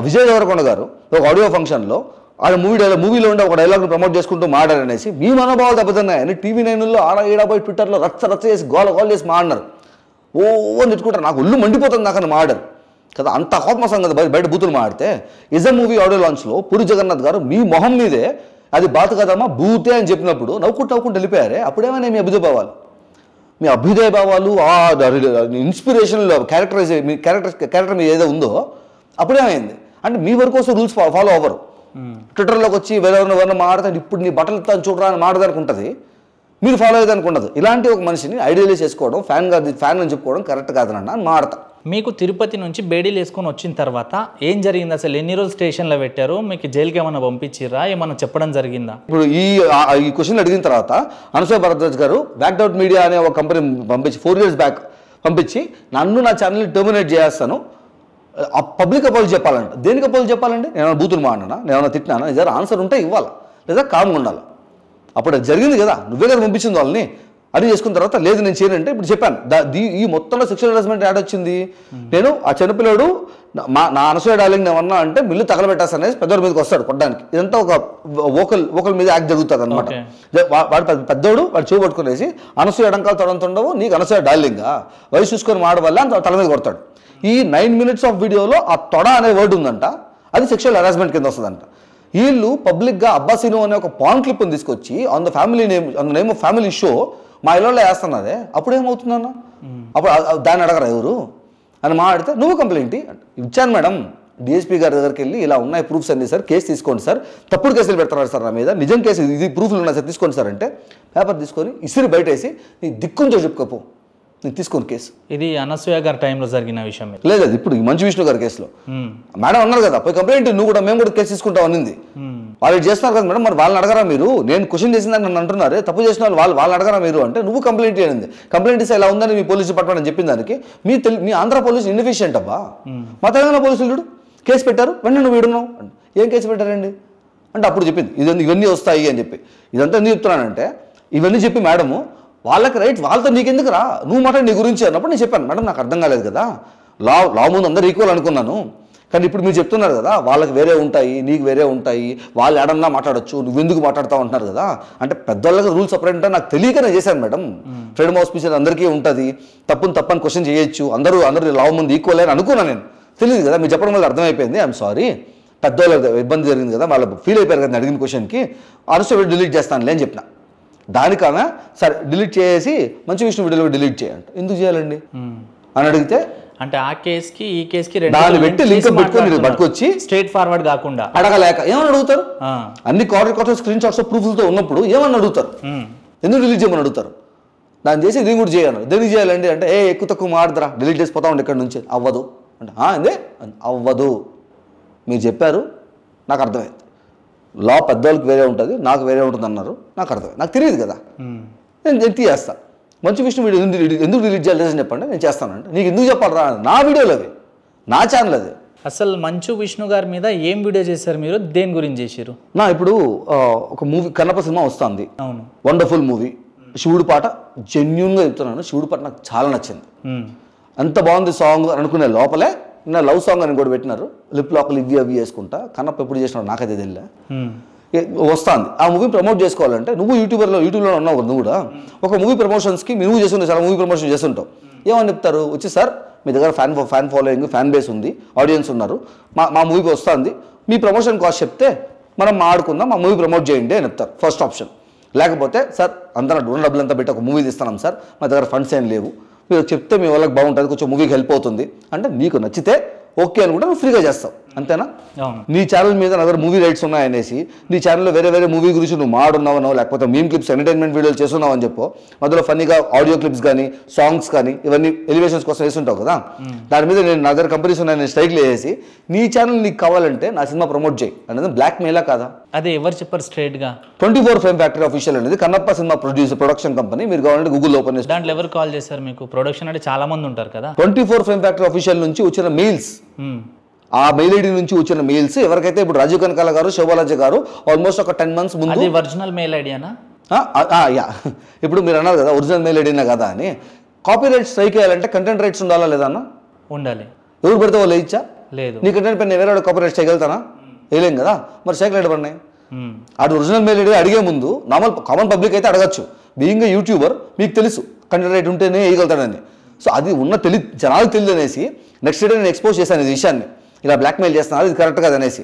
విజయ్ దేవరకొండ గారు ఒక ఆడియో ఫంక్షన్లో ఆయన మూవీలో ఉండే ఒక డైలాగ్ని ప్రమోట్ చేసుకుంటూ మాట్లాడనేసి మీ మనోభావాలు దెబ్బతున్నాయని TV9లో ఆడ ఈడపోయి ట్విట్టర్లో రచ్చ చేసి గోల చేసి మాడినారు. ఓ నెట్టుకుంటారు. నాకు ఒళ్ళు మండిపోతుంది నాకని మాడారు కదా. అంత కోపమసం కదా బయట బూతులు మాడితే. ఇజం మూవీ ఆడియో లాంచ్లో పూరి జగన్నాథ్ గారు మీ మొహం మీదే అది బాతు కదమ్మా బూతే అని చెప్పినప్పుడు నవ్వుకుంటూ వెళ్ళిపోయారే. అప్పుడేమైనా మీ అభ్యుదయ భావాలు ఆ ఇన్స్పిరేషన్ క్యారెక్టర్ మీద ఏదో ఉందో అప్పుడేమైంది అంటే మీ వరకు వస్తే రూల్స్ ఫాలో అవ్వరు. ట్విట్టర్లోకి వచ్చి ఎవరైనా మాట్లాడితే ఇప్పుడు నీ బట్టలు చూడరా అని మాట్లాడడానికి ఉంటుంది, మీరు ఫాలో అయ్యేదానికి ఉండదు. ఇలాంటి ఒక మనిషిని ఐడియలైజ్ చేసుకోవడం ఫ్యాన్ అని చెప్పుకోవడం కరెక్ట్ కాదనన్నా అని మాడతా. మీకు తిరుపతి నుంచి బేడీలు వేసుకొని వచ్చిన తర్వాత ఏం జరిగింది అసలు? ఎన్ని రోజులు స్టేషన్లో పెట్టారు? మీకు జైలుకి ఏమైనా పంపించిర్రా? ఏమన్నా చెప్పడం జరిగిందా? ఇప్పుడు ఈ క్వశ్చన్ అడిగిన తర్వాత అనసూయ భరద్వాజ్ గారు బ్యాక్డ్ అవుట్ మీడియా అనే ఒక కంపెనీ పంపించి 4 years బ్యాక్ పంపించి నన్ను నా ఛానల్ని టర్మినేట్ చేస్తాను, పబ్లిక్ అపాలజీ చెప్పాలంట. దేనికి అపాలజీ చెప్పాలండి? నేను బూతులు మాడినా, నేను తిట్టినానా? నిజంగా ఆన్సర్ ఉంటే ఇవ్వాలి, లేదా కామ్గా ఉండాలి. అప్పుడు అది జరిగింది కదా, నువ్వే కదా పంపించింది వాళ్ళని. అది చేసుకున్న తర్వాత లేదు నేను చేయనంటే ఇప్పుడు చెప్పాను. ఈ మొత్తంలో సెక్షువల్ హరాస్మెంట్ యాడ్ వచ్చింది. నేను ఆ చిన్నపిల్లడు నా అనసూయ డార్లింగ్ ఏమన్నా అంటే మిల్లు తగలబెట్టాసనేసి పెద్దోడి మీదకి వస్తాడు కొట్టడానికి. ఇదంతా ఒక ఓకల్ మీద యాక్ట్ జరుగుతుంది అనమాట. వాడు పెద్దోడు వాడు చేయి పట్టుకునేసి అనసూయ ఎడంకాలు తొడంతుండవు, నీకు అనసూయ డార్లింగా వయసు చూసుకొని మాడ వల్ల తల మీద కొడతాడు. ఈ 9 minutes ఆఫ్ వీడియోలో ఆ తొడ అనే వర్డ్ ఉందంట, అది సెక్షువల్ హరాస్మెంట్ కింద వస్తుందంట. వీళ్ళు పబ్లిక్గా అబ్బాసీను అనే ఒక పాన్ క్లిప్ని తీసుకొచ్చి on the name of family show మా ఇళ్ళలో వేస్తున్నారే. అప్పుడు ఏమవుతుందన్న? అప్పుడు దాన్ని అడగరా ఎవరు అని మాట్లాడితే నువ్వు కంప్లైంట్ ఇచ్చాను మేడం, DSP గారి దగ్గరికి వెళ్ళి ఇలా ఉన్నాయి ప్రూఫ్స్ అన్ని సార్, కేసు తీసుకోండి సార్, తప్పుడు కేసులు పెడతారు సార్ నా మీద, నిజం కేసు ఇది ప్రూఫ్లు ఉన్నాయి సార్ తీసుకోండి సార్ అంటే పేపర్ తీసుకొని ఇసిరి బయటేసి నీ దిక్కుంచో చెప్పుకోపో, నేను తీసుకొని కేసు. ఇది అనసూయ గారి టైంలో జరిగిన విషయం లేదు, అది ఇప్పుడు మంచు విష్ణు గారి కేసులో మేడం అన్నారు కదా పోయి కంప్లైంట్ నువ్వు కూడా మేము కూడా కేసు తీసుకుంటాం అనింది. వాళ్ళు చేస్తున్నారు కదా మేడం, మరి వాళ్ళని అడగరా మీరు? నేను క్వశ్చన్ చేసిందని నన్ను అంటున్నారు, తప్పు చేసిన వాళ్ళని అడగరా మీరు అంటే నువ్వు కంప్లైంట్ చేయండి. కంప్లైంట్ ఇస్తే ఇలా ఉందని మీ పోలీస్ డిపార్ట్మెంట్ అని చెప్పిన దానికి మీ ఆంధ్ర పోలీసు ఇన్ఎఫిషియంట్ అబ్బా. మా తెలంగాణ పోలీసులు కేసు పెట్టారు, వెంటనే నువ్వు వీడున్నావు. ఏం కేసు పెట్టారండి అంటే అప్పుడు చెప్పింది ఇవన్నీ వస్తాయి అని చెప్పి. ఇదంతా ఎందుకు చెప్తున్నానంటే ఇవన్నీ చెప్పి మేడము వాళ్ళకి రైట్, వాళ్ళతో నీకెందుకు రా, నువ్వు మాట నీ గురించి అన్నప్పుడు నేను చెప్పాను మేడం నాకు అర్థం కాలేదు కదా, లా ముందు అందరూ ఈక్వల్ అనుకున్నాను, కానీ ఇప్పుడు మీరు చెప్తున్నారు కదా వాళ్ళకి వేరే ఉంటాయి నీకు వేరే ఉంటాయి, వాళ్ళు ఏడన్నా మాట్లాడచ్చు నువ్వెందుకు మాట్లాడతావు అంటున్నారు కదా. అంటే పెద్దవాళ్ళకి రూల్స్ సపరేట్ అంటే నాకు తెలియకనే చేశాను మేడం. ఫ్రీడమ్ ఆఫ్ స్పీచ్ అందరికీ ఉంటుంది, తప్పని క్వశ్చన్ చేయొచ్చు, అందరూ లా ముందు ఈక్వల్ అని అనుకున్నాను. నేను తెలియదు కదా, మీరు చెప్పడం వల్ల అర్థమైపోయింది, ఐఎమ్ సారీ. పెద్దవాళ్ళకి ఇబ్బంది జరిగింది కదా, వాళ్ళు ఫీల్ అయిపోయారు కదా అడిగిన క్వశ్చన్కి, అనవసరం డిలీట్ చేస్తానులే అని చెప్పిన. దానికన్నా సరే డిలీట్ చేసి మంచి విష్ణు వీడియోలో డిలీట్ చేయండి, ఎందుకు చేయాలండి అని అడిగితే అంటే ఆ కేసుకి ఈ కేసుకి దాన్ని పెట్టి లింక్ పెట్టుకొని పట్టుకొచ్చి స్ట్రైట్ ఫార్వర్డ్ కాకుండా అడగలేక ఏమని అడుగుతారు? అన్ని కార్డు స్క్రీన్ షాట్స్ ప్రూఫ్లతో ఉన్నప్పుడు ఏమని అడుగుతారు? ఎందుకు డిలీట్ చేయమని అడుగుతారు? దాన్ని చేసి దీన్ని కూడా చేయాలి. దేనికి చేయాలండి అంటే ఎక్కువ తక్కువ మాడదరా డిలీట్ చేసి పోతా ఉండి ఇక్కడ నుంచి అవ్వదు అంటే ఏందే అవ్వదు, మీరు చెప్పారు నాకు అర్థమైంది, లా పెద్దవాళ్ళకి వేరే ఉంటుంది నాకు వేరే ఉంటుంది అన్నారు, నాకు అర్థమైంది, నాకు తెలియదు కదా, నేను తీయేస్తాను. మంచి విషయం వీడియో ఎందుకు డిలీట్ చేయాలి చెప్పండి, నేను చేస్తానంటే నీకు ఎందుకు చెప్పాలరా, నా వీడియోలు అవి, నా ఛానల్ అది. అసలు మంచు విష్ణు గారి మీద ఏం వీడియో చేశారు మీరు, దేని గురించి చేశారు? ఇప్పుడు ఒక మూవీ కన్నప్ప సినిమా వస్తుంది, అవును వండర్ఫుల్ మూవీ. శివుడి పాట జెన్యున్గా చెప్తున్నాను, శివుడి పాట నాకు చాలా నచ్చింది, అంత బాగుంది సాంగ్ అనుకునే లోపలే నా లవ్ సాంగ్ అని కూడా పెట్టినారు, లిప్ లాక్లు ఇవి అవి వేసుకుంటా. కన్నప్ప ఎప్పుడు చేసినాడు నాకైతే తెలియలే, వస్తుంది. ఆ మూవీ ప్రమోట్ చేసుకోవాలంటే నువ్వు యూట్యూబ్లో ఉన్నావు, నువ్వు కూడా ఒక మూవీ ప్రమోషన్స్కి నువ్వు చేస్తుంటావు, చాలా మూవీ ప్రమోషన్ చేస్తుంటావు, ఏమని చెప్తారు వచ్చి సార్ మీ దగ్గర ఫ్యాన్ ఫాలోయింగ్ ఫ్యాన్ బేస్ ఉంది, ఆడియన్స్ ఉన్నారు, మా మూవీకి వస్తుంది, మీ ప్రమోషన్ కాస్ట్ చెప్తే మనం ఆడుకుందాం, మా మూవీ ప్రమోట్ చేయండి అని చెప్తారు ఫస్ట్ ఆప్షన్. లేకపోతే సార్ అందరూ డబ్బులు అంతా పెట్టి ఒక మూవీ తీస్తున్నాం సార్, మా దగ్గర ఫండ్స్ ఏం లేవు, మీరు చెప్తే మీ వాళ్ళకి బాగుంటుంది, కొంచెం మూవీకి హెల్ప్ అవుతుంది అంటే నీకు నచ్చితే ఓకే అనుకుంటే నువ్వు ఫ్రీగా చేస్తావు, అంతేనా? నీ ఛానల్ మీద నా దగ్గర మూవీ రైట్స్ ఉన్నాయనేసి నీ ఛానల్లో వేరే మూవీ గురించి నువ్వు మాడున్నావనో లేకపోతే మీమ్ క్లిప్స్ ఎంటర్టైన్మెంట్ వీడియోలు చేస్తున్నావు అని చెప్పో, మధ్యలో ఫన్నీగా ఆడియో క్లిప్స్ కానీ సాంగ్స్ కానీ ఇవన్నీ ఎలివేషన్స్ కోసం వేస్తుంటావు కదా, దాని మీద నేను నా దగ్గర కంపెనీస్ ఉన్నాయి నేను స్ట్రైక్లు వేసి నీ ఛానల్ నీకు కావాలంటే నా సినిమా ప్రమోట్ చేయి అనేది బ్లాక్ మెయిలా కాదా? అదే ఎవరు చెప్పారు స్ట్రైట్గా? 24 Fame Factory Official అనేది కన్నప్ప సినిమా ప్రొడక్షన్ కంపెనీ, మీరు కావాలంటే గూగుల్ ఓపెన్ చేసి దాంట్లో ఎవరు కాల్ చేశారు మీకు? ప్రొడక్షన్ అంటే చాలా మంది ఉంటారు కదా. 24 Fame Factory Official నుంచి వచ్చిన మెయిల్స్, ఆ మెయిల్ ఐడి నుంచి వచ్చిన మెయిల్స్ ఎవరికైతే ఇప్పుడు రాజీవ్ కనకాల గారు శోభాలాజీ గారు ఆల్మోస్ట్ ఒక 10 months ముందు ఒరిజినల్ మెయిల్ ఐడియానా? యా, ఇప్పుడు మీరు అన్నారు కదా ఒరిజినల్ మెయిల్ ఐడినా కదా అని. కాపీ రైట్స్ స్ట్రైక్ చేయాలంటే కంటెంట్ రైట్స్ ఉండాలా లేదా అన్న? ఉండాలి. ఎవరు పెడితే వాళ్ళు ఇచ్చా లేదు. నీ కంటెంట్ పైన నేను వేరే కాపీ రైట్ చేయగలుగుతానా? వేయలేం కదా. మరి చేయగలడు పడినాయి. అది ఒరిజినల్ మెయిల్ ఐడి అడిగే ముందు నార్మల్ కామన్ పబ్లిక్ అయితే అడగచ్చు. బీయింగ్ ఏ యూట్యూబర్ మీకు తెలుసు కంటెంట్ రైట్ ఉంటేనే వేయగలుగుతాడని. సో అది ఉన్న జనాలకు తెలియదు అనేసి నెక్స్ట్ డే నేను ఎక్స్పోజ్ చేశాను ఈ విషయాన్ని, ఇలా బ్లాక్మెయిల్ చేస్తున్నారు, ఇది కరెక్ట్ కాదు అనేసి.